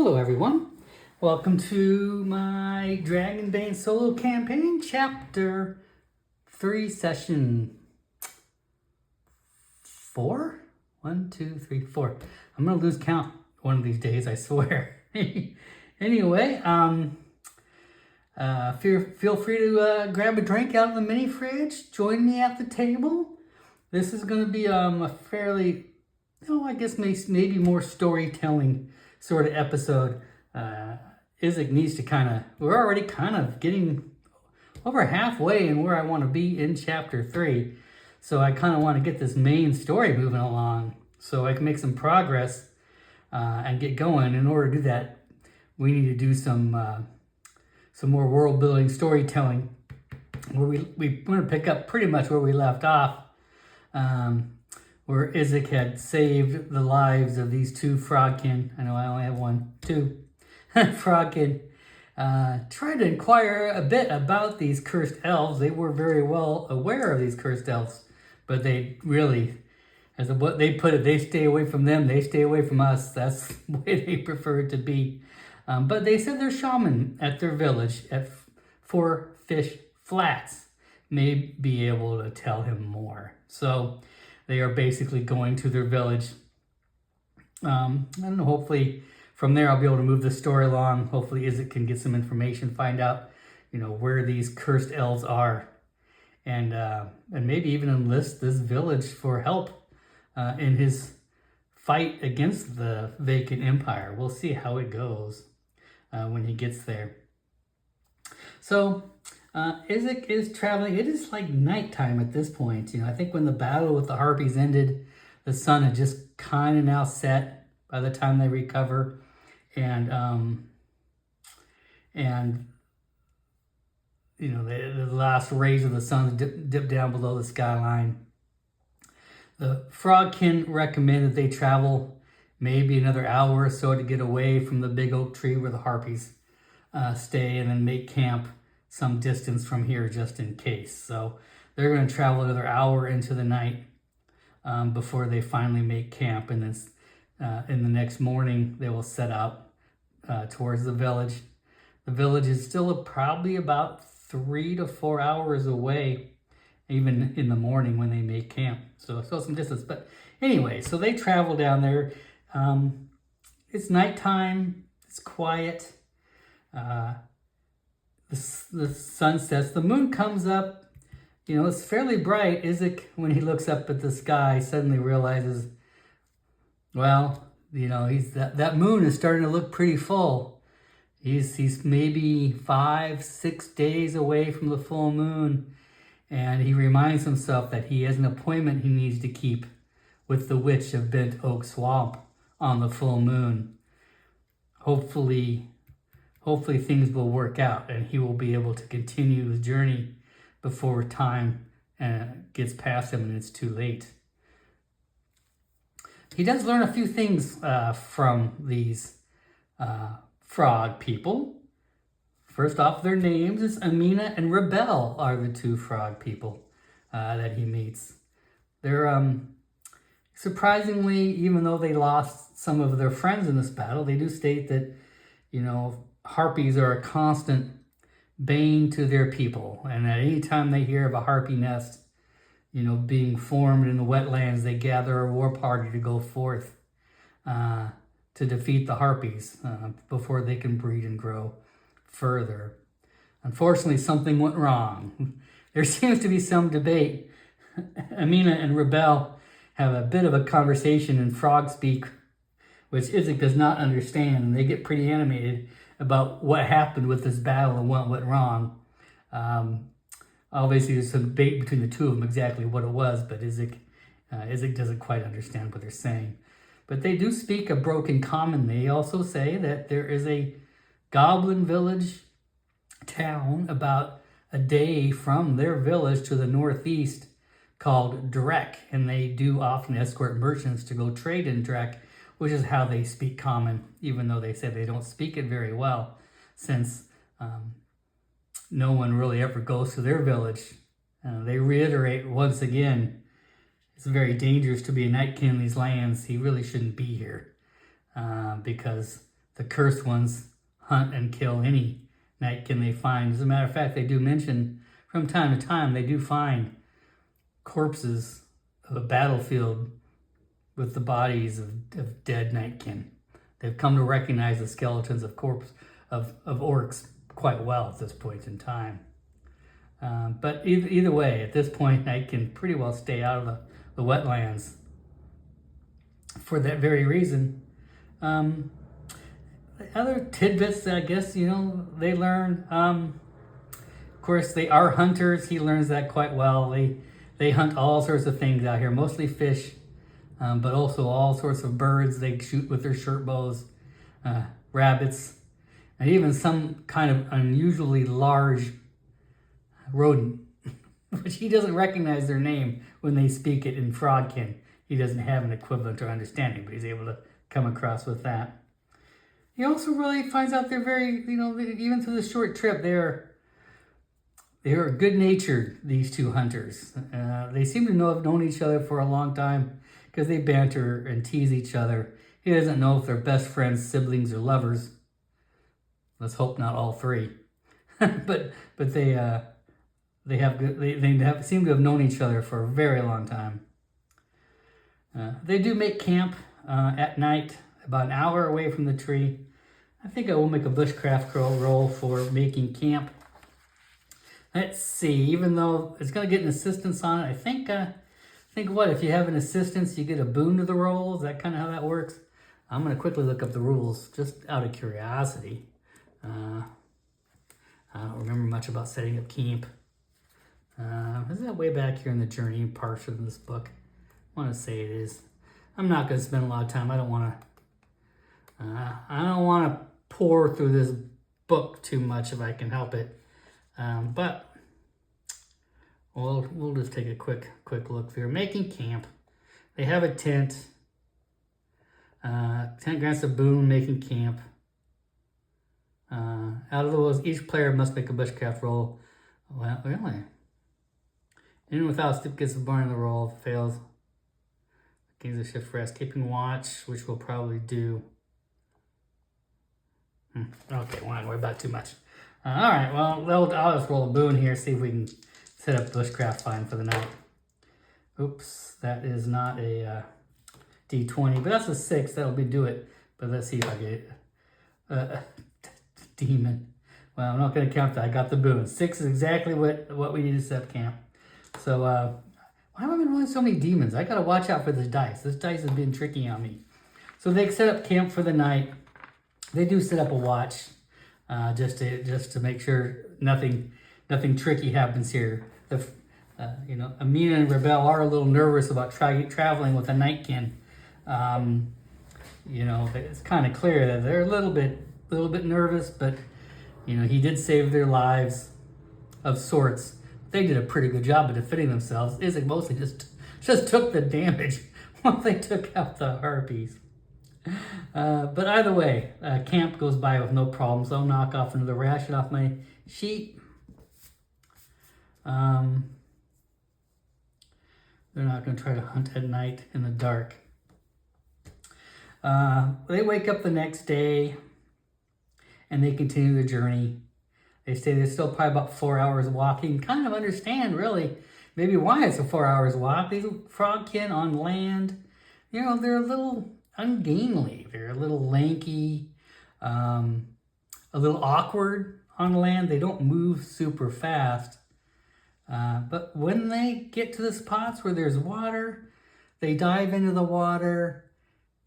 Hello everyone, welcome to my Dragonbane solo campaign, chapter 3, session 4? 1, 2, 3, 4. I'm gonna lose count one of these days, I swear. Anyway, feel free to grab a drink out of the mini fridge, join me at the table. This is gonna be a fairly, I guess maybe more storytelling sort of episode. Izzek needs to we're already kind of getting over halfway in where I want to be in chapter 3. So I kind of want to get this main story moving along so I can make some progress and get going. In order to do that, we need to do some more world building storytelling where we're going to pick up pretty much where we left off. Where Izzek had saved the lives of these two frogkin. I know I only have two frogkin. Tried to inquire a bit about these cursed elves. They were very well aware of these cursed elves, but they really, as what they put it, they stay away from them, they stay away from us. That's the way they prefer it to be. But they said their shaman at their village at Four Fish Flats may be able to tell him more. So they are basically going to their village. I don't know, hopefully from there I'll be able to move the story along. Hopefully Izzek can get some information, find out, where these cursed elves are. And maybe even enlist this village for help in his fight against the Vacant Empire. We'll see how it goes when he gets there. So Izzek is traveling. It is like nighttime at this point. I think when the battle with the Harpies ended, the sun had just kind of now set by the time they recover. And the last rays of the sun dip down below the skyline. The frogkin recommended they travel maybe another hour or so to get away from the big oak tree where the Harpies stay, and then make camp some distance from here just in case. So they're going to travel another hour into the night before they finally make camp. And then in the next morning, they will set out towards the village. The village is still probably about 3 to 4 hours away, even in the morning when they make camp. So still some distance. But anyway, so they travel down there. It's nighttime. It's quiet. The sun sets, the moon comes up, it's fairly bright. Izzek, when he looks up at the sky, suddenly realizes, that moon is starting to look pretty full. He's maybe 5-6 days away from the full moon, and he reminds himself that he has an appointment he needs to keep with the witch of Bent Oak Swamp on the full moon. Hopefully things will work out and he will be able to continue his journey before time gets past him and it's too late. He does learn a few things from these frog people. First off, their names is Amina and Rebel are the two frog people that he meets. They're surprisingly, even though they lost some of their friends in this battle, they do state that, Harpies are a constant bane to their people. And at any time they hear of a harpy nest, being formed in the wetlands, they gather a war party to go forth to defeat the harpies before they can breed and grow further. Unfortunately, something went wrong. There seems to be some debate. Amina and Rebel have a bit of a conversation in frog speak, which Izzek does not understand, and they get pretty animated about what happened with this battle and what went wrong. Obviously, there's some debate between the two of them exactly what it was, but Izzek doesn't quite understand what they're saying. But they do speak a broken common. They also say that there is a goblin village town about a day from their village to the northeast called Drek, and they do often escort merchants to go trade in Drek, which is how they speak common, even though they say they don't speak it very well, since no one really ever goes to their village. They reiterate once again, it's very dangerous to be a nightkin in these lands. He really shouldn't be here because the cursed ones hunt and kill any nightkin they find. As a matter of fact, they do mention from time to time, they do find corpses of a battlefield with the bodies of dead nightkin. They've come to recognize the skeletons of orcs quite well at this point in time. But either way, at this point, nightkin pretty well stay out of the wetlands for that very reason. Other tidbits, I guess, they learn. Of course, they are hunters. He learns that quite well. They hunt all sorts of things out here, mostly fish, but also all sorts of birds. They shoot with their short bows, rabbits, and even some kind of unusually large rodent, which he doesn't recognize their name when they speak it in Frogkin. He doesn't have an equivalent or understanding, but he's able to come across with that. He also really finds out they're very, even through this short trip, they're good-natured, these two hunters. They seem to have known each other for a long time because they banter and tease each other. He doesn't know if they're best friends, siblings, or lovers. Let's hope not all three. but they seem to have known each other for a very long time. They do make camp at night, about an hour away from the tree. I think I will make a bushcraft roll for making camp. Let's see, even though it's going to get an assistance on it, I think what, if you have an assistance, you get a boon to the roll? Is that kind of how that works? I'm going to quickly look up the rules, just out of curiosity. I don't remember much about setting up camp. Is that way back here in the journey portion of this book? I want to say it is. I'm not going to spend a lot of time. I don't want to pour through this book too much if I can help it. But we'll just take a quick look through. Making camp. They have a tent. 10 grants of boon, making camp. Out of those, each player must make a bushcraft roll. Well, really? In without step gets a bar in the roll. Fails. Gains a shift rest. Keeping watch, which we'll probably do. Okay, well, I don't worry about too much. All right, well, I'll just roll a boon here, see if we can set up bushcraft fine for the night. Oops, that is not a D20, but that's a 6. That'll do it. But let's see if I get a demon. Well, I'm not going to count that. I got the boon. 6 is exactly what we need to set up camp. So, why have I been rolling so many demons? I got to watch out for this dice. This dice has been tricky on me. So they set up camp for the night. They do set up a watch, just to make sure nothing tricky happens here. Amina and Rebel are a little nervous about traveling with a nightkin. It's kind of clear that they're a little bit nervous, but he did save their lives of sorts. They did a pretty good job of defending themselves. Izzek mostly just took the damage while they took out the harpies. But either way, camp goes by with no problems. I'll knock off another ration off my sheet. They're not going to try to hunt at night in the dark. They wake up the next day and they continue the journey. They say they're still probably about 4 hours walking. Kind of understand, really, maybe why it's a 4 hours walk. These frogkin on land, they're a little ungainly. They're a little lanky, a little awkward on land. They don't move super fast. But when they get to the spots where there's water, they dive into the water,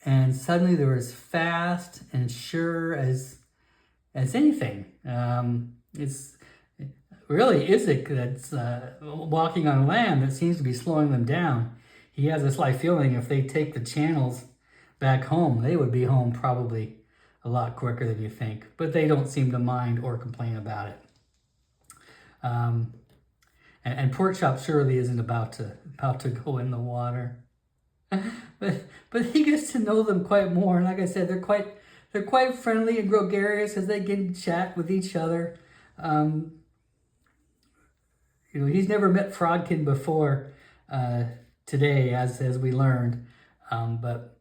and suddenly they're as fast and sure as anything. It's really Izzek that's walking on land that seems to be slowing them down. He has this slight feeling if they take the channels back home, they would be home probably a lot quicker than you think. But they don't seem to mind or complain about it. And Pork Chop surely isn't about to go in the water. but he gets to know them quite more. And like I said, they're quite friendly and gregarious as they get to chat with each other. He's never met Frogkin before today, as we learned. But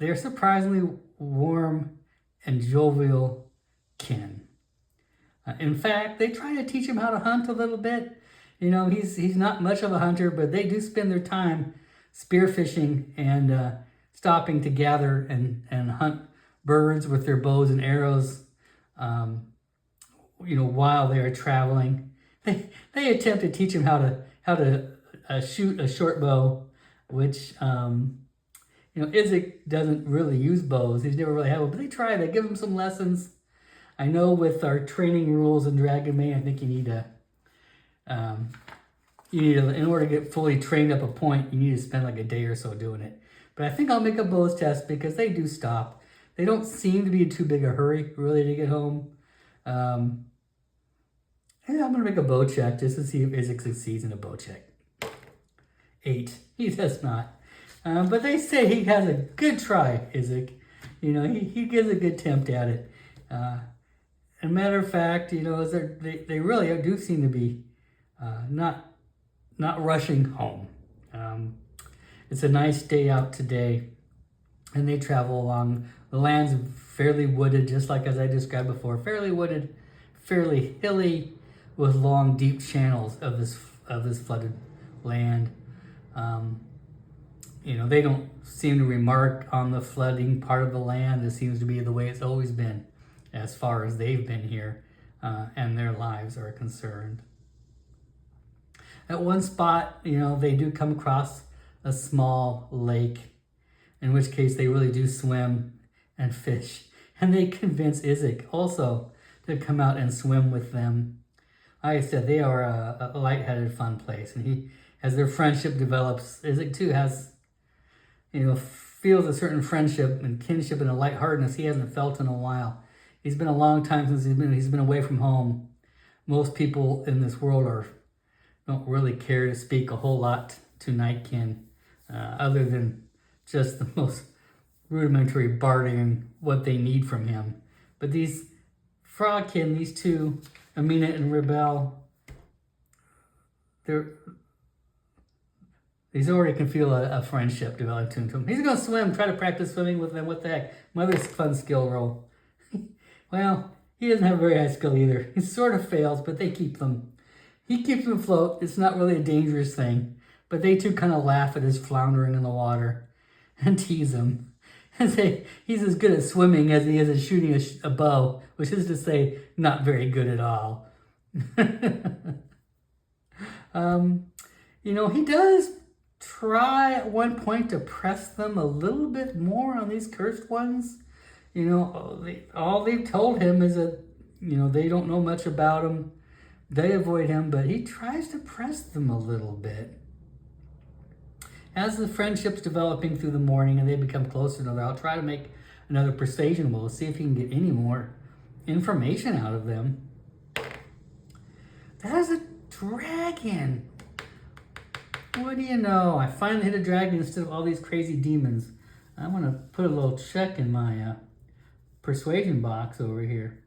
they're surprisingly warm and jovial kin. In fact, they try to teach him how to hunt a little bit. He's not much of a hunter, but they do spend their time spearfishing and stopping to gather and hunt birds with their bows and arrows. While they are traveling, they attempt to teach him how to shoot a short bow, which Izzek doesn't really use bows. He's never really had one, but they try. They give him some lessons. I know with our training rules in Dragonbane, I think you need to, in order to get fully trained up a point, you need to spend like a day or so doing it. But I think I'll make a bows test because they do stop. They don't seem to be in too big a hurry, really, to get home. I'm going to make a bow check just to see if Izzek succeeds in a bow check. 8. He does not. But they say he has a good try, Izzek. He gives a good attempt at it. As a matter of fact, they really do seem to be not rushing home. It's a nice day out today, and they travel along. The land's fairly wooded, just like as I described before. Fairly wooded, fairly hilly, with long, deep channels of this flooded land. They don't seem to remark on the flooding part of the land. This seems to be the way it's always been, as far as they've been here and their lives are concerned. At one spot, they do come across a small lake, in which case they really do swim and fish. And they convince Izzek also to come out and swim with them. Like I said, they are a lightheaded, fun place. And as their friendship develops, Izzek too feels a certain friendship and kinship and a lightheartedness he hasn't felt in a while. It's been a long time since he's been away from home. Most people in this world don't really care to speak a whole lot to Nightkin, other than just the most rudimentary bartering what they need from him. But these Frogkin, these two, Amina and Rebel, he's already can feel a friendship developing to him. He's going to swim, try to practice swimming with them. What the heck? Mother's fun skill roll. Well, he doesn't have a very high skill either. He sort of fails, but they keep them. He keeps them afloat. It's not really a dangerous thing. But they too kind of laugh at his floundering in the water and tease him. And say he's as good at swimming as he is at shooting a bow, which is to say, not very good at all. He does try at one point to press them a little bit more on these cursed ones. All they've told him is that, they don't know much about him. They avoid him, but he tries to press them a little bit. As the friendship's developing through the morning and they become closer to another, I'll try to make another persuasion roll, see if he can get any more information out of them. That is a dragon. What do you know? I finally hit a dragon instead of all these crazy demons. I'm going to put a little check in my persuasion box over here.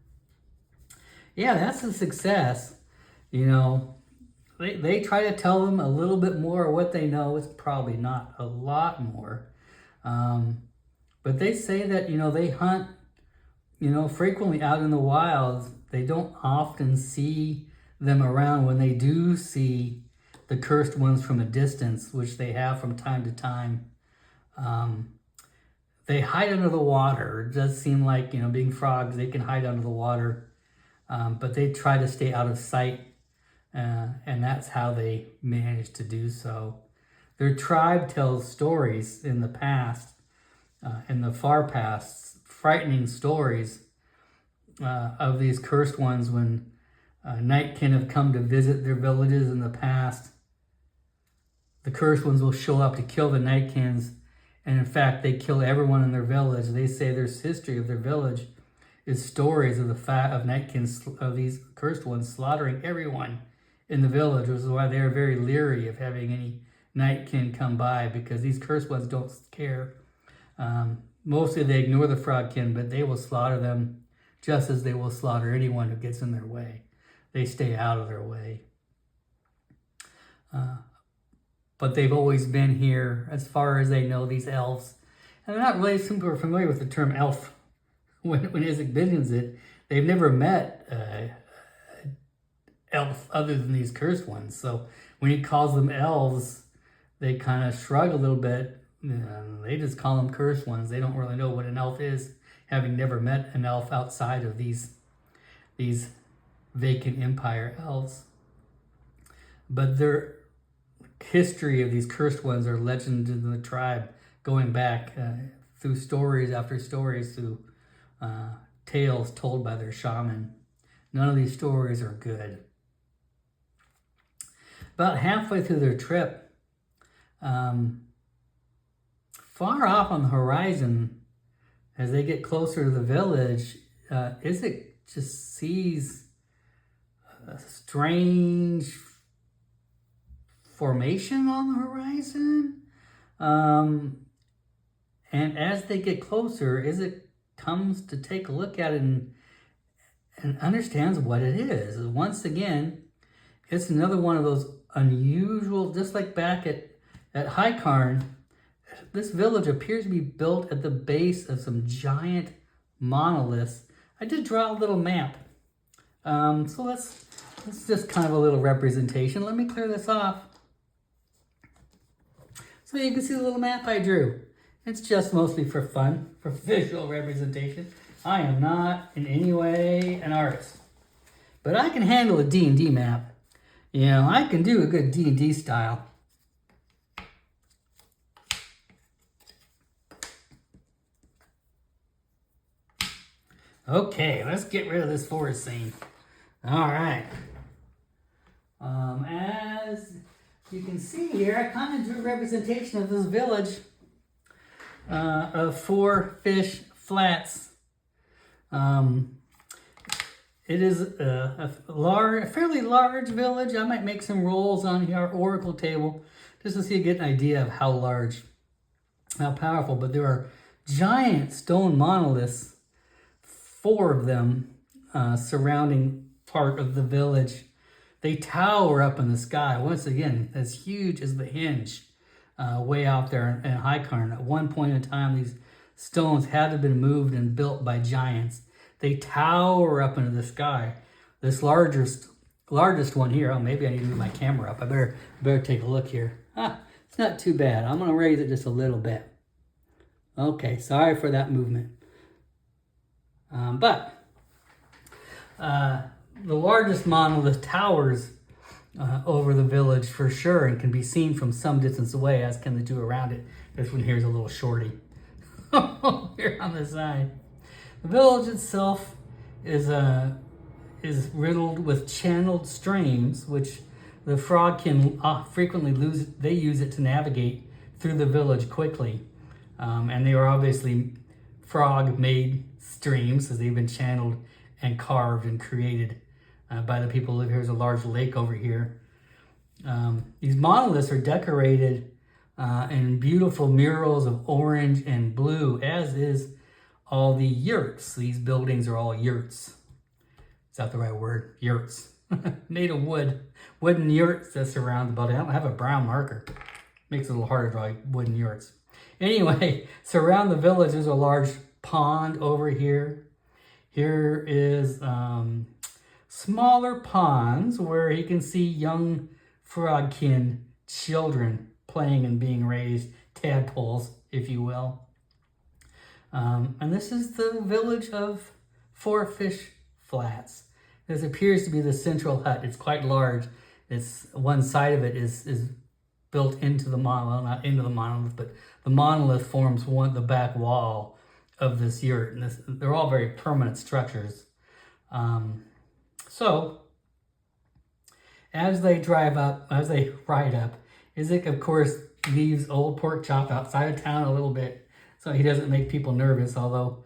Yeah, that's a success. They try to tell them a little bit more of what they know. It's probably not a lot more. But they say that, they hunt, frequently out in the wild. They don't often see them around. When they do see the cursed ones from a distance, which they have from time to time, they hide under the water. It does seem like, being frogs, they can hide under the water. But they try to stay out of sight. And that's how they manage to do so. Their tribe tells stories in the past, in the far past, frightening stories of these cursed ones when Nightkin have come to visit their villages in the past. The cursed ones will show up to kill the Nightkins, and in fact, they kill everyone in their village. They say there's history of their village is stories of of Nightkin's, of these cursed ones slaughtering everyone in the village, which is why they are very leery of having any Nightkin come by, because these cursed ones don't care. Mostly they ignore the Frogkin, but they will slaughter them just as they will slaughter anyone who gets in their way. They stay out of their way. But they've always been here, as far as they know, these elves. And they're not really super familiar with the term elf. When Izzek mentions it, they've never met elf other than these cursed ones. So when he calls them elves, they kind of shrug a little bit. They just call them cursed ones. They don't really know what an elf is, having never met an elf outside of these Vacant Empire elves. But their history of these cursed ones are legends in the tribe, going back through stories after stories, through tales told by their shaman. None of these stories are good. About halfway through their trip, far off on the horizon, as they get closer to the village, Izzek just sees a strange formation on the horizon. And as they get closer, Izzek comes to take a look at it and understands what it is. Once again, it's another one of those unusual, just like back at Highcarn, this village appears to be built at the base of some giant monoliths. I did draw a little map. So that's just kind of a little representation. Let me clear this off. So you can see the little map I drew. It's just mostly for fun, for visual representation. I am not in any way an artist, but I can handle a D&D map. You know, I can do a good D&D style. Okay, let's get rid of this forest scene. All right. As you can see here, I kind of drew a representation of this village of 4 fish flats. It is a fairly large village. I might make some rolls on our oracle table just to see get an idea of how large, how powerful. But there are giant stone monoliths, 4 of them, surrounding part of the village. They tower up in the sky. Once again, as huge as the hinge way out there in Highcarn. At one point in time, these stones had to have been moved and built by giants. They tower up into the sky. This largest one here, oh, maybe I need to move my camera up. I better take a look here. It's not too bad. I'm going to raise it just a little bit. Okay, sorry for that movement. But the largest monolith towers over the village for sure and can be seen from some distance away, as can the 2 around it. This one here is a little shorty. Here on the side. The village itself is riddled with channeled streams, which the frogkin frequently lose. They use it to navigate through the village quickly. And they are obviously frog-made streams, as they've been channeled and carved and created by the people who live here. There's a large lake over here. These monoliths are decorated in beautiful murals of orange and blue, as is all the yurts. These buildings are all yurts. Is that the right word? Yurts. Made of wood. Wooden yurts that surround the building. I don't have a brown marker. Makes it a little harder to draw wooden yurts. Anyway, surround the village. There's a large pond over here. Here is smaller ponds where you can see young frogkin children playing and being raised, tadpoles, if you will. And this is the village of 4 fish flats. This appears to be the central hut. It's quite large. It's one side of it is built into the monolith, well, not into the monolith, but the monolith forms the back wall of this yurt. And they're all very permanent structures. So as they ride up, Izzek, of course, leaves Old Pork Chop outside of town a little bit so he doesn't make people nervous, although,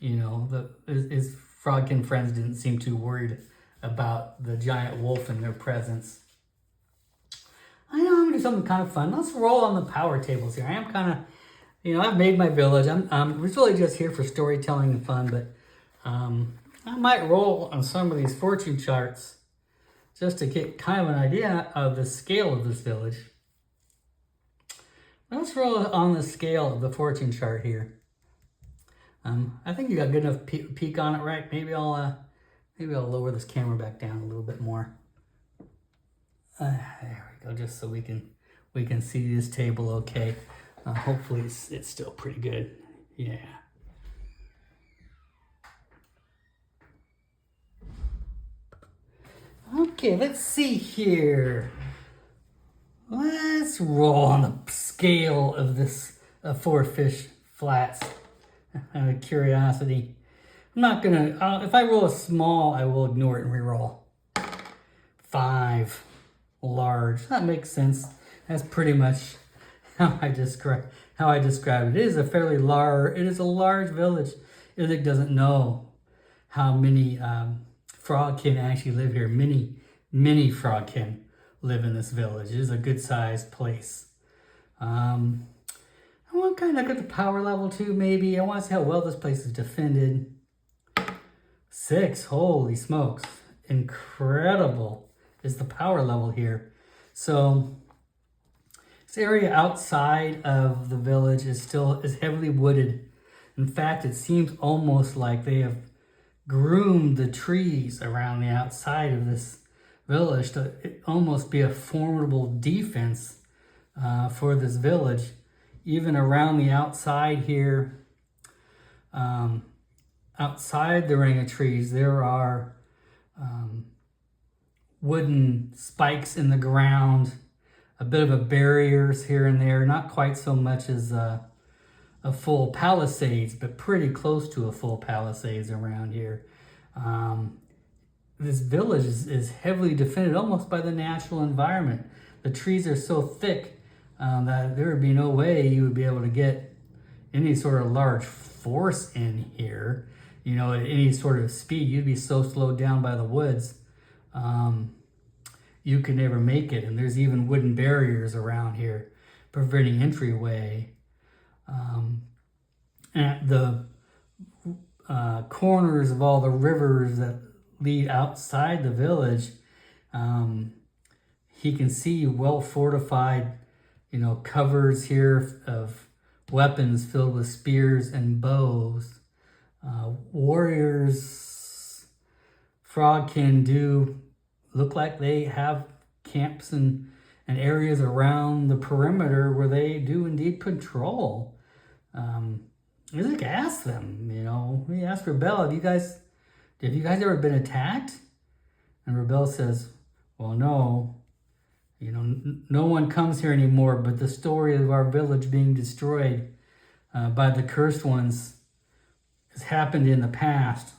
you know, his frogkin friends didn't seem too worried about the giant wolf in their presence. I know, I'm going to do something kind of fun. Let's roll on the power tables here. I am kind of, you know, I've made my village. I'm really just here for storytelling and fun, but I might roll on some of these fortune charts just to get kind of an idea of the scale of this village. Let's roll on the scale of the fortune chart here. I think you got good enough peek on it, right? Maybe I'll lower this camera back down a little bit more. There we go, just so we can see this table okay. Hopefully it's still pretty good. Yeah. Okay, let's see here. Let's roll on the scale of this 4 fish flats. Out of curiosity. I'm not gonna, if I roll a small, I will ignore it and re-roll. 5. Large. That makes sense. That's pretty much how I describe it. It is a fairly large, it is a large village. Izzek doesn't know how many frogkin actually live here. Many frogkin live in this village. It is a good sized place. I want to kind of look at the power level too, maybe. I want to see how well this place is defended. 6, holy smokes. Incredible is the power level here. So this area outside of the village is heavily wooded. In fact, it seems almost like they have groomed the trees around the outside of this village to almost be a formidable defense for this village. Even around the outside here, outside the ring of trees, there are wooden spikes in the ground, a bit of a barriers here and there, not quite so much as a full palisades, but pretty close to a full palisades around here. This village is heavily defended almost by the natural environment. The trees are so thick that there would be no way you would be able to get any sort of large force in here. You know, at any sort of speed, you'd be so slowed down by the woods, you could never make it. And there's even wooden barriers around here preventing entryway. At the corners of all the rivers that lead outside the village, he can see well fortified, covers here of weapons filled with spears and bows. Warriors, frogkin do look like they have camps and areas around the perimeter where they do indeed patrol. Izzek asked them, he asked Rebel, have you guys ever been attacked? And Rebel says, well, no. No one comes here anymore, but the story of our village being destroyed by the cursed ones has happened in the past.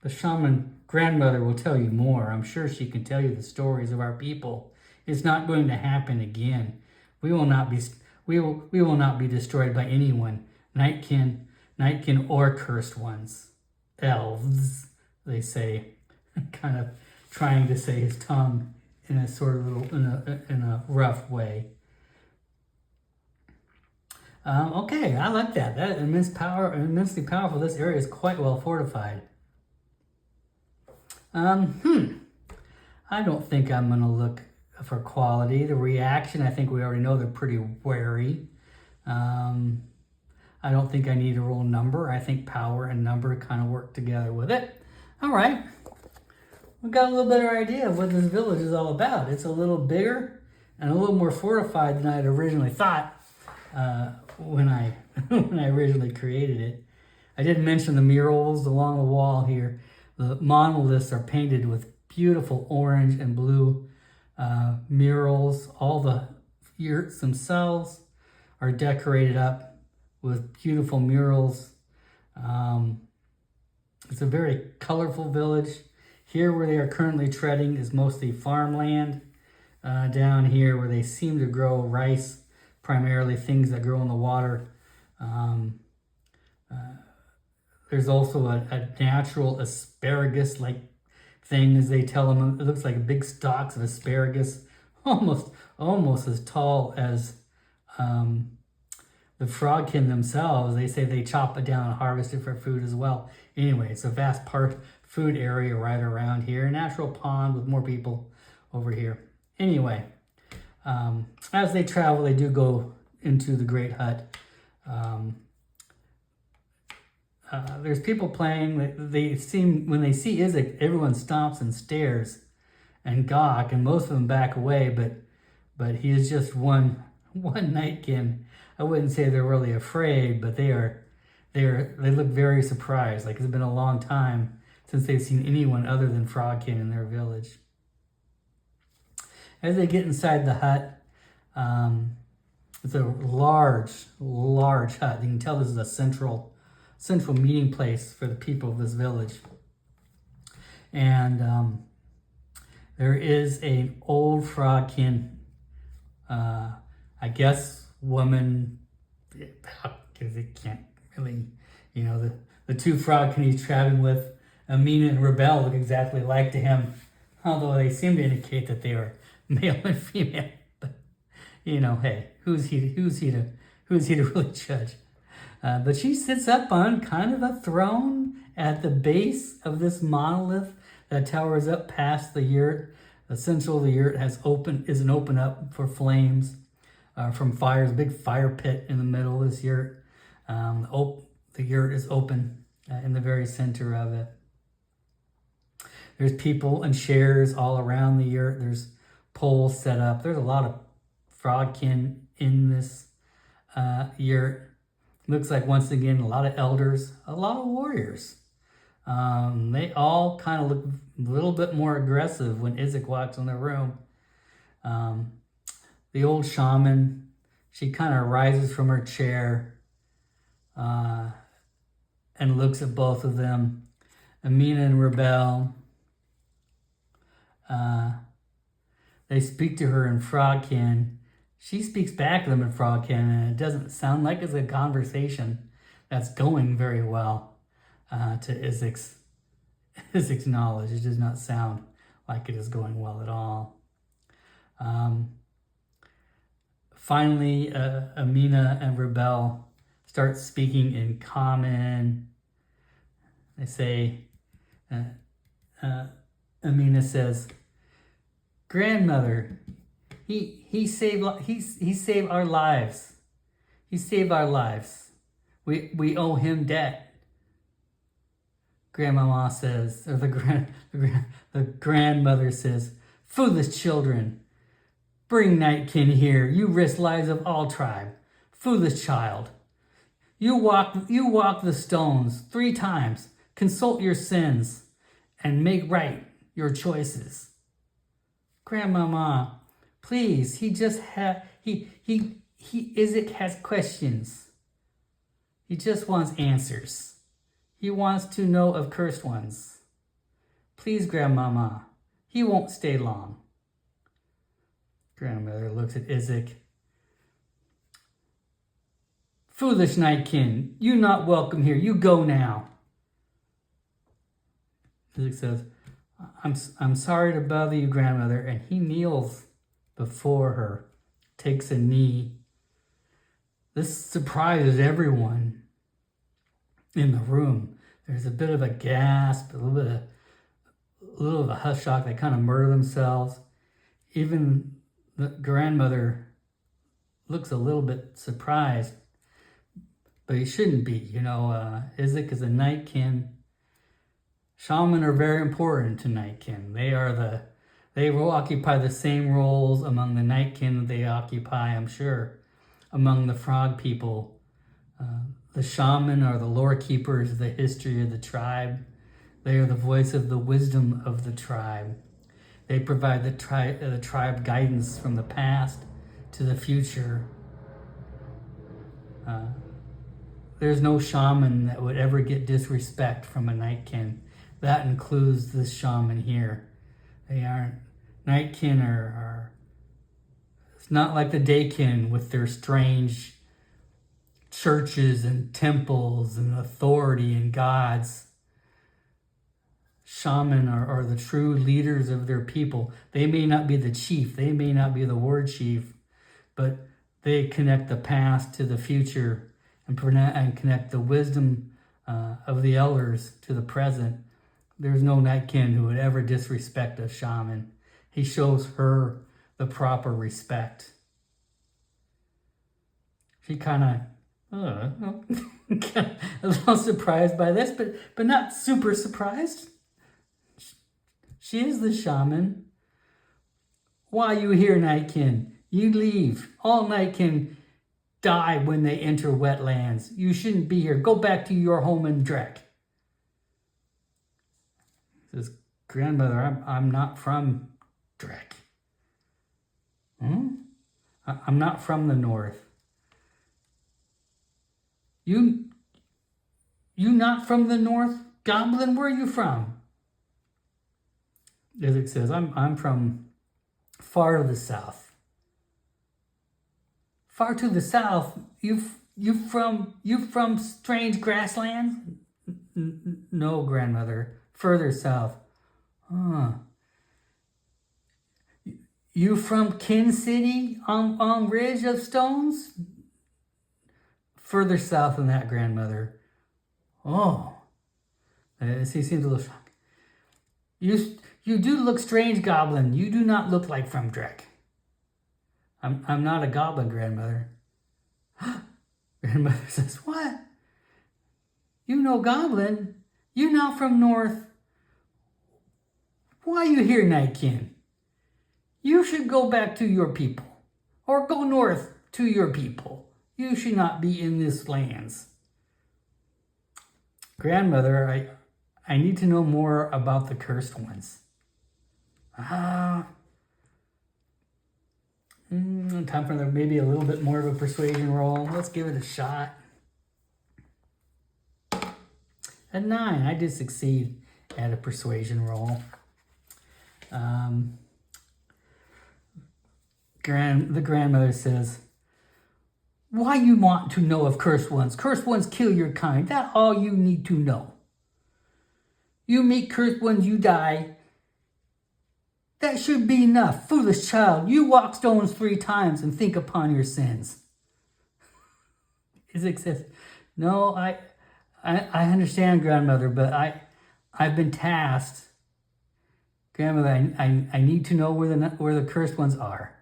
The shaman grandmother will tell you more. I'm sure she can tell you the stories of our people. It's not going to happen again. We will not be destroyed by anyone, nightkin or cursed ones. Elves, they say, kind of trying to say his tongue in a sort of in a rough way. Okay, I like that. That immensely powerful. This area is quite well fortified. I don't think I'm gonna look for quality. The reaction, I think we already know they're pretty wary. I don't think I need to roll number. I think power and number kind of work together with it. All right. We've got a little better idea of what this village is all about. It's a little bigger and a little more fortified than I had originally thought when I originally created it. I did mention the murals along the wall here. The monoliths are painted with beautiful orange and blue murals. All the yurts themselves are decorated up with beautiful murals. It's a very colorful village. Here where they are currently treading is mostly farmland. Down here where they seem to grow rice, primarily things that grow in the water. There's also a natural asparagus-like thing, as they tell them. It looks like big stalks of asparagus, almost as tall as the frogkin themselves. They say they chop it down and harvest it for food as well. Anyway, it's a vast food area right around here. Natural pond with more people over here. Anyway, as they travel, they do go into the great hut. There's people playing. They seem, when they see Izzek, everyone stomps and stares and gawk, and most of them back away. But he is just one nightkin. I wouldn't say they're really afraid, but they look very surprised. Like it's been a long time since they've seen anyone other than Frogkin in their village. As they get inside the hut, it's a large hut. You can tell this is a central meeting place for the people of this village. And there is an old Frogkin, I guess, woman, because it can't really, the two Frogkin he's traveling with, Amina and Rebel, look exactly alike to him, although they seem to indicate that they are male and female. But hey, who's he to really judge? But she sits up on kind of a throne at the base of this monolith that towers up past the yurt. The central of the yurt isn't open up for flames from fires. A big fire pit in the middle of this yurt. The yurt is open in the very center of it. There's people and chairs all around the yurt. There's poles set up. There's a lot of Frogkin in this yurt. Looks like, once again, a lot of elders, a lot of warriors. They all kind of look a little bit more aggressive when Izzek walks in the room. The old shaman, she kind of rises from her chair and looks at both of them. Amina and Rebel, they speak to her in Frogkin. She speaks back to them in Frogkin, and it doesn't sound like it's a conversation that's going very well to Izzek's knowledge. It does not sound like it is going well at all. Finally, Amina and Rebel start speaking in common. They say, Amina says, "Grandmother, he saved our lives. He saved our lives. We owe him debt." Grandmama says, or the grandmother says, "Foolish children, bring Nightkin here. You risk lives of all tribe. Foolish child. You walk the stones 3 times. Consult your sins and make right your choices." Grandmama, please, Izzek has questions. He just wants answers. He wants to know of cursed ones. Please, Grandmama, he won't stay long. Grandmother looks at Izzek. "Foolish Nightkin, you not welcome here. You go now." Izzek says, I'm sorry to bother you, Grandmother," and he kneels before her, takes a knee. This surprises everyone in the room. There's a bit of a gasp, a little of a hush shock. They kind of murder themselves. Even the grandmother looks a little bit surprised, but he shouldn't be. Izzek is a Nightkin. Shaman are very important to Nightkin. They will occupy the same roles among the Nightkin that they occupy, I'm sure, among the frog people. The shaman are the lore keepers of the history of the tribe. They are the voice of the wisdom of the tribe. They provide the tribe guidance from the past to the future. There's no shaman that would ever get disrespect from a Nightkin. That includes this shaman here. Nightkin are it's not like the Daykin with their strange churches and temples and authority and gods. Shaman are the true leaders of their people. They may not be the chief, they may not be the war chief, but they connect the past to the future and connect the wisdom of the elders to the present. There's no Nightkin who would ever disrespect a shaman. He shows her the proper respect. She kind of, a little surprised by this, but not super surprised. She is the shaman. Why you here, Nightkin? You leave. All Nightkin die when they enter wetlands. You shouldn't be here. Go back to your home in Drek. Says, grandmother, I'm not from Drek. I'm not from the north. You not from the north? Goblin, where are you from? Izzek says, I'm from far to the south. Far to the south? You from strange grasslands? No, grandmother. Further south. You from Kin City on Ridge of Stones? Further south than that, grandmother. Oh. He seems a little shocked. You do look strange, goblin. You do not look like from Drek. I'm not a goblin, grandmother. Grandmother says, what? You know goblin? You not from north? Why you here, Nightkin? You should go back to your people. Or go north to your people. You should not be in this lands. Grandmother, I need to know more about the cursed ones. Time for maybe a little bit more of a persuasion roll. Let's give it a shot. A 9. I did succeed at a persuasion roll. The grandmother says, why you want to know of cursed ones? Cursed ones kill your kind. That's all you need to know. You meet cursed ones, you die. That should be enough. Foolish child, you walk stones 3 times and think upon your sins. Izzek says, no, I understand, grandmother, but I've been tasked. Grandmother, I need to know where the cursed ones are.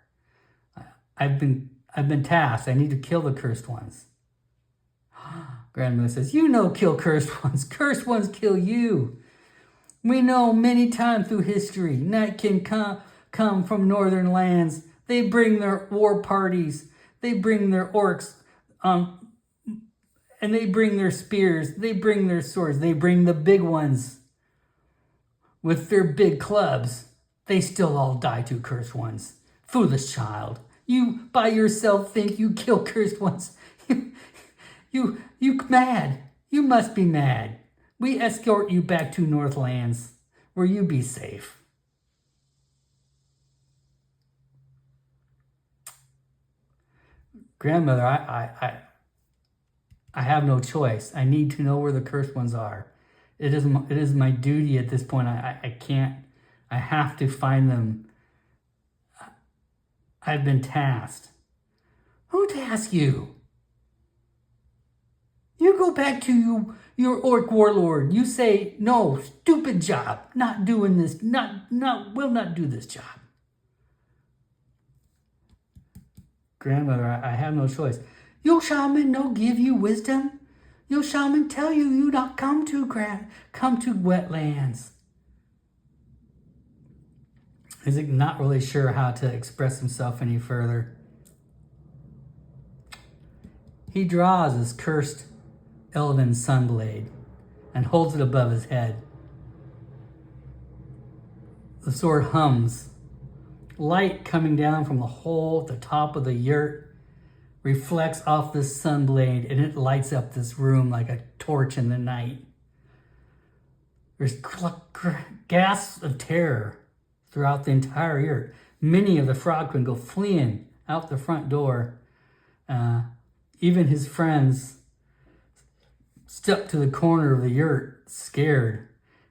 I've been tasked. I need to kill the cursed ones. Grandmother says, you know kill cursed ones. Cursed ones kill you. We know many times through history, Night can come from northern lands. They bring their war parties. They bring their orcs, and they bring their spears. They bring their swords. They bring the big ones with their big clubs. They still all die to cursed ones. Foolish child. You by yourself think you kill cursed ones. You mad. You must be mad. We escort you back to Northlands, where you be safe. Grandmother, I have no choice. I need to know where the cursed ones are. It is my duty at this point. I can't. I have to find them. I've been tasked. Who tasked you? You go back to your orc warlord. You say, no, stupid job. Not doing this. Will not do this job. Grandmother, I have no choice. Your shaman no give you wisdom. Your shaman tell you not come to wetlands. Izzek not really sure how to express himself any further. He draws his cursed elven sunblade and holds it above his head. The sword hums. Light coming down from the hole at the top of the yurt reflects off this sunblade, and it lights up this room like a torch in the night. There's gasps of terror throughout the entire yurt. Many of the frogmen go fleeing out the front door. Even his friends step to the corner of the yurt, scared.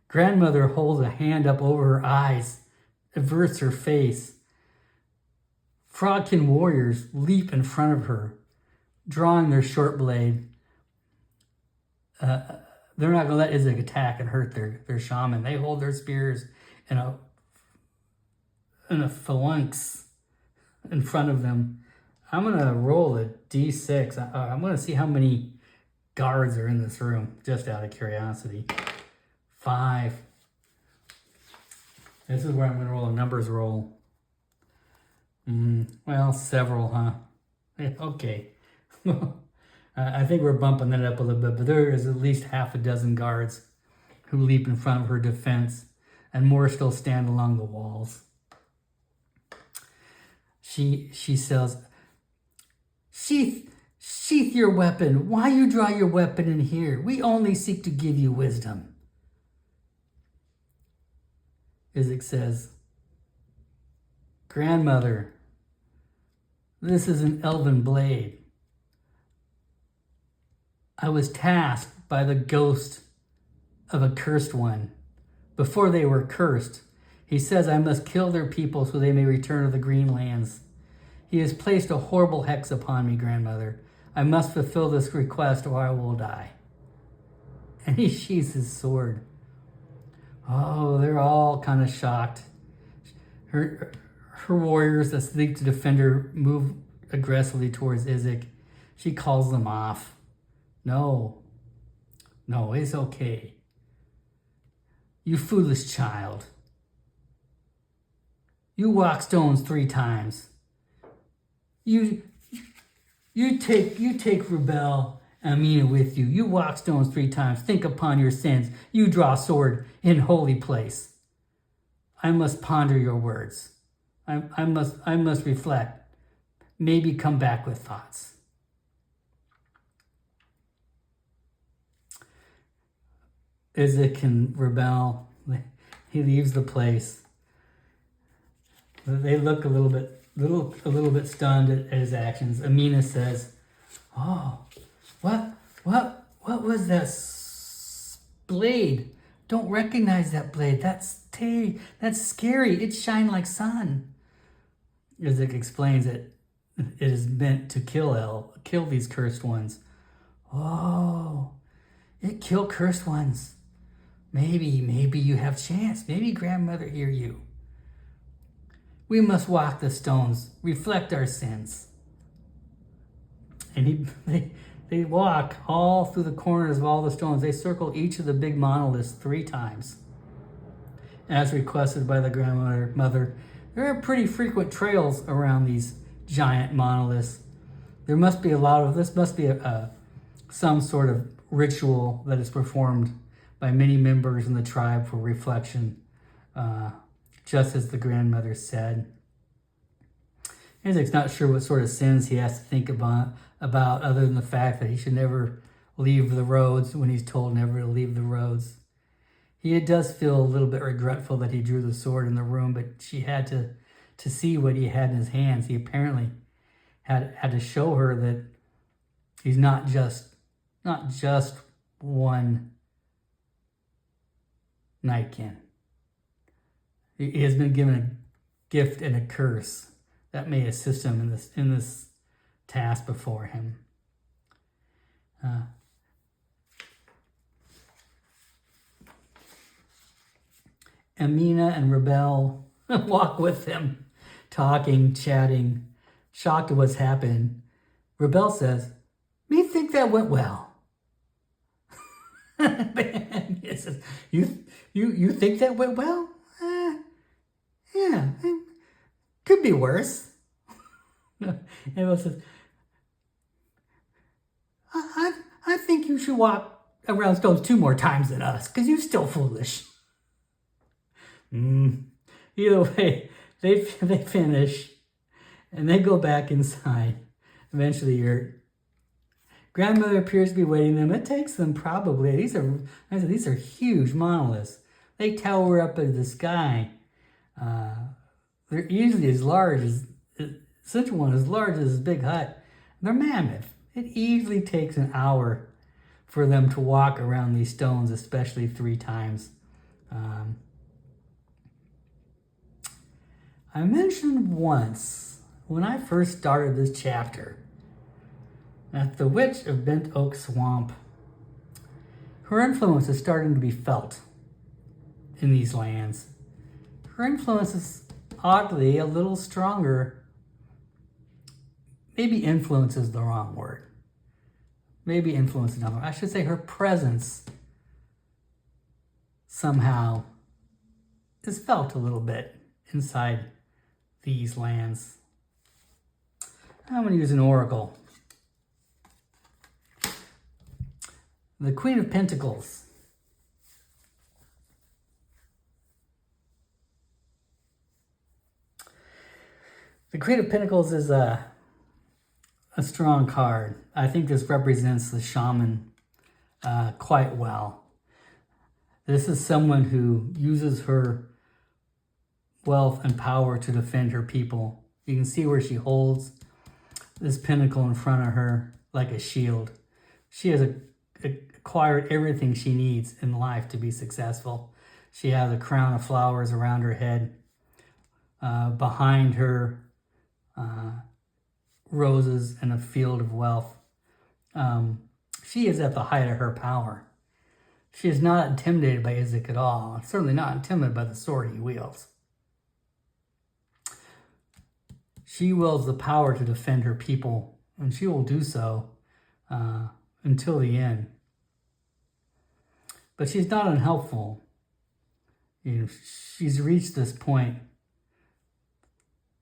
Grandmother holds a hand up over her eyes, averts her face. Frogkin warriors leap in front of her, drawing their short blade. They're not going to let Izzek attack and hurt their shaman. They hold their spears in a phalanx in front of them. I'm going to roll a d6. I'm going to see how many guards are in this room, just out of curiosity. 5. This is where I'm going to roll a numbers roll. Well, several, huh? Okay. I think we're bumping that up a little bit, but there is at least half a dozen guards who leap in front of her defense, and more still stand along the walls. She says, sheath your weapon. Why you draw your weapon in here? We only seek to give you wisdom. Izzek says, Grandmother, this is an elven blade. I was tasked by the ghost of a cursed one. Before they were cursed, he says I must kill their people so they may return to the green lands. He has placed a horrible hex upon me, Grandmother. I must fulfill this request or I will die. And he sheathes his sword. Oh, they're all kind of shocked. Her warriors that seek to defend her move aggressively towards Izzek. She calls them off. No, it's okay. You foolish child. You walk stones 3 times. You take Rebel and Mina with you. You walk stones 3 times. Think upon your sins. You draw sword in holy place. I must ponder your words. I must reflect. Maybe come back with thoughts. Izzek and Rebel, he leaves the place. They look a little bit stunned at his actions. Amina says, "Oh, what was that blade? Don't recognize that blade. That's scary. It shines like sun." Izzek explains it is meant to kill these cursed ones. Oh, it killed cursed ones. Maybe you have chance. Maybe Grandmother hear you. We must walk the stones, reflect our sins. And they walk all through the corners of all the stones. They circle each of the big monoliths 3 times. As requested by the grandmother, there are pretty frequent trails around these giant monoliths. This must be some sort of ritual that is performed by many members in the tribe for reflection, just as the grandmother said. Izzek's not sure what sort of sins he has to think about other than the fact that he should never leave the roads when he's told never to leave the roads. He does feel a little bit regretful that he drew the sword in the room, but she had to see what he had in his hands. He apparently had to show her that he's not just one Nightkin. He has been given a gift and a curse that may assist him in this task before him. Amina and Rebel walk with him, talking, chatting, shocked at what's happened. Rebel says, "Me think that went well." He says, You think that went well? Yeah, could be worse. Rebel says, I think you should walk around stones 2 more times than us, because you're still foolish. Either way, they finish, and they go back inside. Eventually, your grandmother appears to be waiting them. It takes them probably, these are huge monoliths. They tower up into the sky. They're easily as large as, such one as large as this big hut. They're mammoth. It easily takes an hour for them to walk around these stones, especially 3 times. I mentioned once, when I first started this chapter, that the Witch of Bent Oak Swamp, her influence is starting to be felt in these lands. Her influence is oddly a little stronger, maybe influence is the wrong word. Maybe influence is not the wrong word. I should say her presence somehow is felt a little bit inside these lands. I'm going to use an oracle. The Queen of Pentacles. The Queen of Pentacles is a strong card. I think this represents the shaman quite well. This is someone who uses her wealth and power to defend her people. You can see where she holds this pentacle in front of her like a shield. She has acquired everything she needs in life to be successful. She has a crown of flowers around her head. Behind her, roses and a field of wealth. She is at the height of her power. She is not intimidated by Izzek at all. Certainly not intimidated by the sword he wields. She wields the power to defend her people, and she will do so until the end. But she's not unhelpful. She's reached this point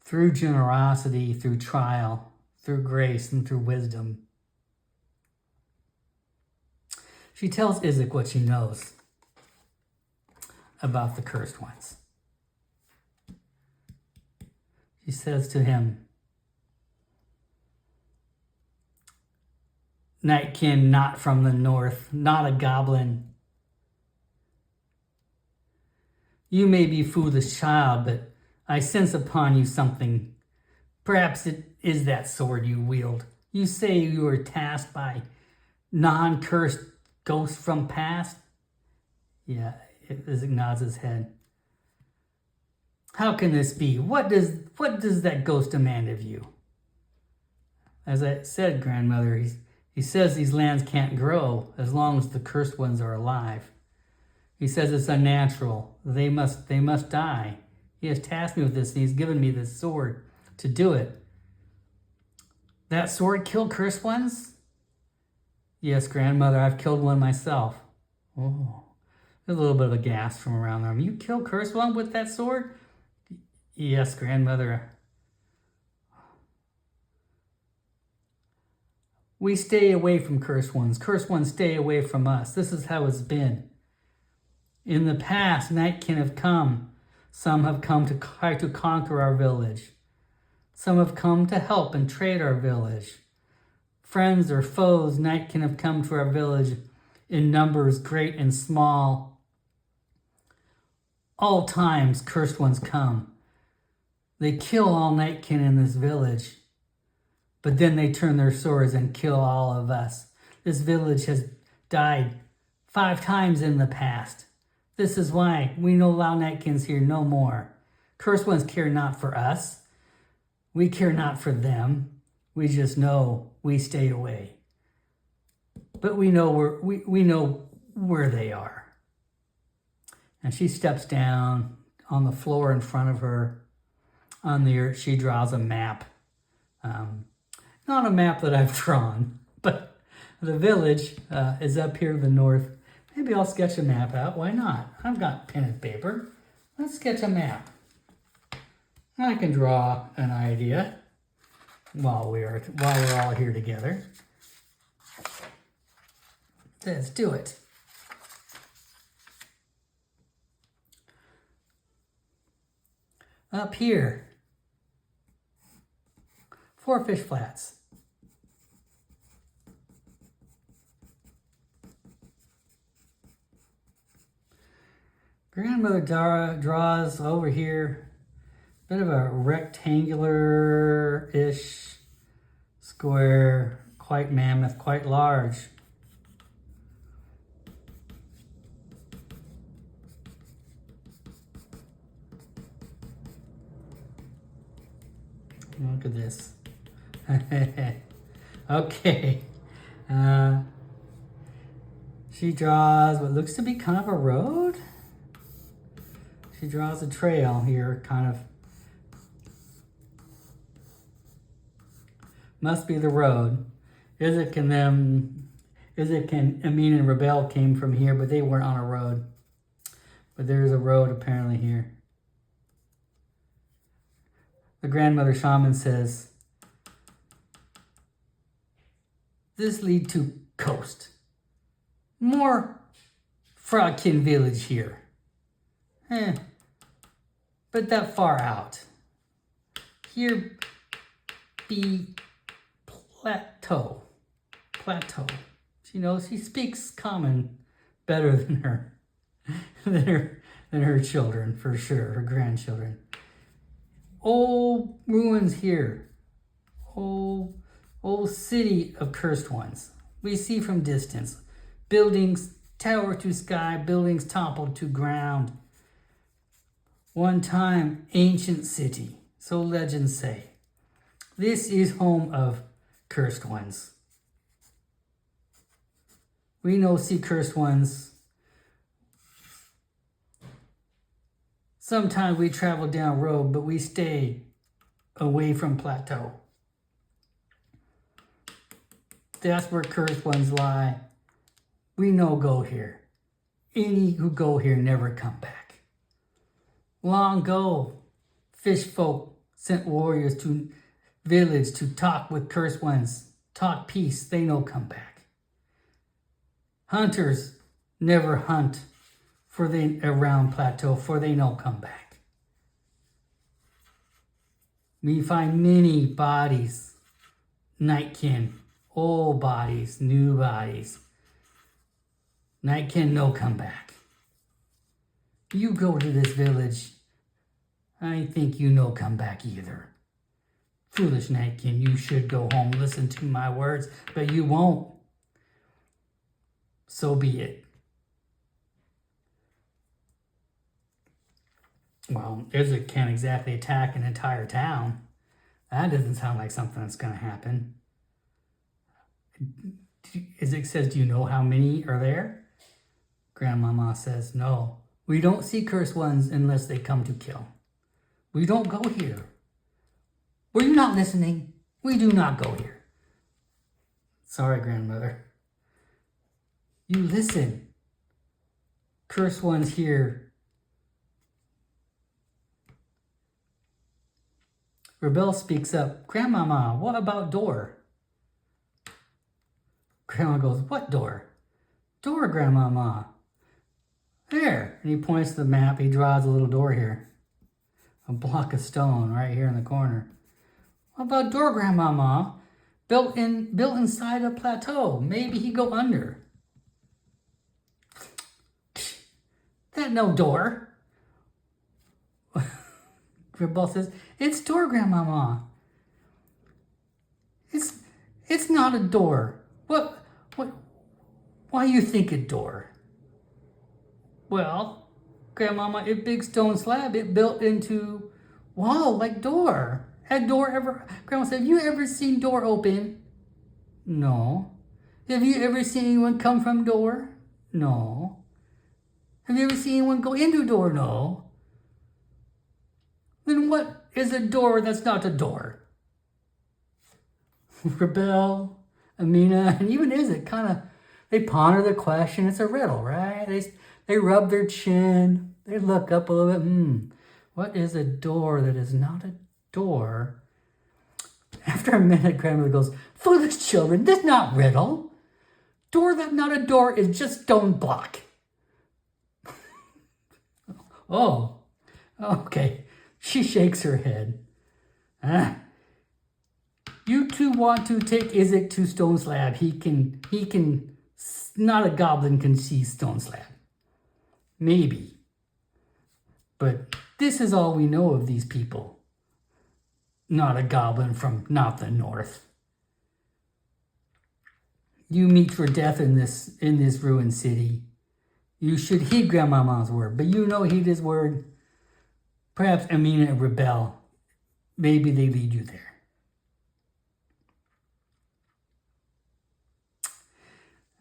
through generosity, through trial, through grace, and through wisdom. She tells Izzek what she knows about the cursed ones. She says to him, Nightkin not from the north, not a goblin. You may be foolish child, but I sense upon you something. Perhaps it is that sword you wield. You say you are tasked by non-cursed ghosts from past? Yeah, Izzek nods his head. How can this be? What does that ghost demand of you? As I said, grandmother, he says these lands can't grow as long as the cursed ones are alive. He says it's unnatural. They must die. He has tasked me with this, and he's given me this sword to do it. That sword killed cursed ones? Yes, grandmother, I've killed one myself. Oh, there's a little bit of a gasp from around there. You killed cursed one with that sword? Yes, grandmother. We stay away from cursed ones. Cursed ones stay away from us. This is how it's been. In the past, Nightkin have come. Some have come to try to conquer our village. Some have come to help and trade our village. Friends or foes, Nightkin have come to our village in numbers great and small. All times, cursed ones come. They kill all Nightkin in this village, but then they turn their swords and kill all of us. This village has died 5 times in the past. This is why we no allow Nightkins here no more. Cursed ones care not for us. We care not for them. We just know we stay away. But we know where they are. And she steps down on the floor in front of her. On the earth, she draws a map. Not a map that I've drawn, but the village is up here to the north. Maybe I'll sketch a map out. Why not? I've got pen and paper. Let's sketch a map. I can draw an idea while we're all here together. Let's do it. Up here, 4 fish flats. Grandmother Dara draws over here a bit of a rectangular-ish square, quite mammoth, quite large. Look at this. Okay. She draws what looks to be kind of a road. She draws a trail here, kind of Must be the road. Izzek and Amin and Rebel came from here, but they weren't on a road. But there's a road apparently here. The grandmother shaman says, this lead to coast. More Frogkin village here. But that far out. Here be plateau. She speaks common better than her children, for sure, her grandchildren. Old ruins here. Old city of cursed ones. We see from distance. Buildings tower to sky, buildings toppled to ground. One time, ancient city, so legends say. This is home of cursed ones. We know see cursed ones. Sometimes we travel down road, but we stay away from plateau. That's where cursed ones lie. We know go here. Any who go here never come back. Long ago, fish folk sent warriors to village to talk with cursed ones. Talk peace, they no come back. Hunters never hunt around plateau, for they no come back. We find many bodies, nightkin, old bodies, new bodies. Nightkin no come back. You go to this village, I think you no come back either. Foolish Nightkin, you should go home, listen to my words, but you won't. So be it. Well, Izzek can't exactly attack an entire town. That doesn't sound like something that's going to happen. Izzek says, do you know how many are there? Grandmama says, no. We don't see cursed ones unless they come to kill. We don't go here. Were you not listening? We do not go here. Sorry, grandmother. You listen. Cursed ones here. Rebel speaks up. Grandmama, what about door? Grandma goes, what door? Door, Grandmama. There. And he points to the map. He draws a little door here. A block of stone right here in the corner. What about door, Grandmama? Built inside a plateau. Maybe he go under. That no door. Rebel says, it's door, Grandmama. It's not a door. What, why you think a door? Well, Grandmama, a big stone slab, it built into wall like door. Had door ever, Grandma said, have you ever seen door open? No. Have you ever seen anyone come from door? No. Have you ever seen anyone go into door? No. Then what is a door that's not a door? Rebel, Amina, and even Izzek kind of, they ponder the question. It's a riddle, right? They rub their chin. They look up a little bit. What is a door that is not a door? After a minute, grandmother goes, foolish children, this not riddle. Door that not a door is just stone block. Oh, okay. She shakes her head. You two want to take Izzek to stone slab. He can, not a goblin can see stone slab. Maybe. But this is all we know of these people. Not a goblin from not the north. You meet your death in this ruined city. You should heed Grandmama's word, but you know heed his word. Perhaps Amina and Rebel, maybe they lead you there.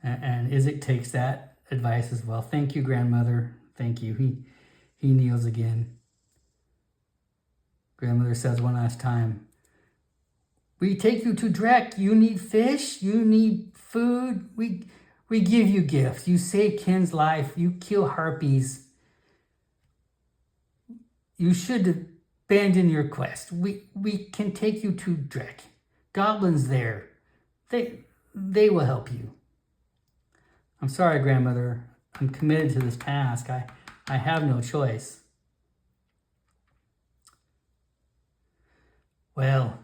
And Izzek takes that advice as well. Thank you, grandmother. Thank you. He kneels again. Grandmother says one last time, We take you to Drek. You need fish. You need food. We give you gifts. You save Ken's life. You kill harpies. You should abandon your quest. We can take you to Drek. Goblins there. They will help you. I'm sorry, grandmother. I'm committed to this task. I have no choice. Well,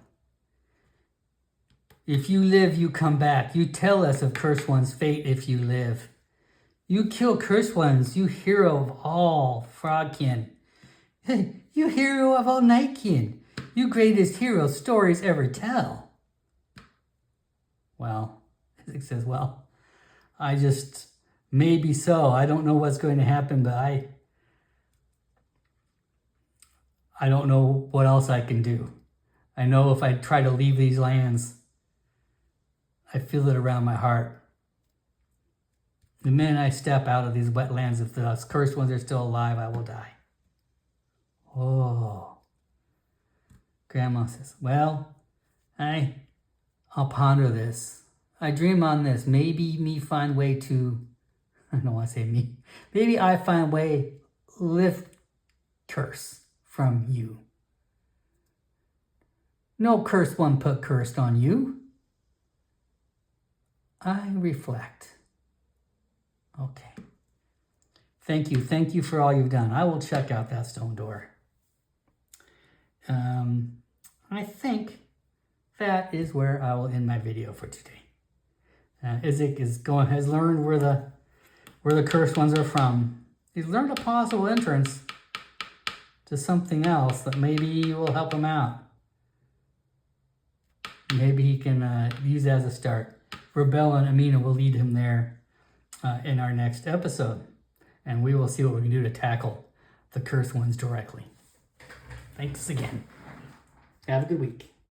if you live, you come back. You tell us of Cursed One's fate if you live. You kill Cursed Ones, you hero of all Frogkin. You hero of all Nightkin. You greatest hero stories ever tell. Well, Izzek says, well, I just, maybe so. I don't know what's going to happen, but I don't know what else I can do. I know if I try to leave these lands, I feel it around my heart. The minute I step out of these wetlands, if the Cursed Ones are still alive, I will die. Oh. Grandma says, well, I'll ponder this. I dream on this. Maybe me find way to, I don't want to say me. Maybe I find way lift curse from you. No Cursed One put cursed on you. I reflect. Okay. Thank you. Thank you for all you've done. I will check out that stone door. I think that is where I will end my video for today. Izzek has learned where the Cursed Ones are from. He's learned a possible entrance to something else that maybe will help him out. Maybe he can use that as a start. Rebel and Amina will lead him there in our next episode. And we will see what we can do to tackle the Cursed Ones directly. Thanks again. Have a good week.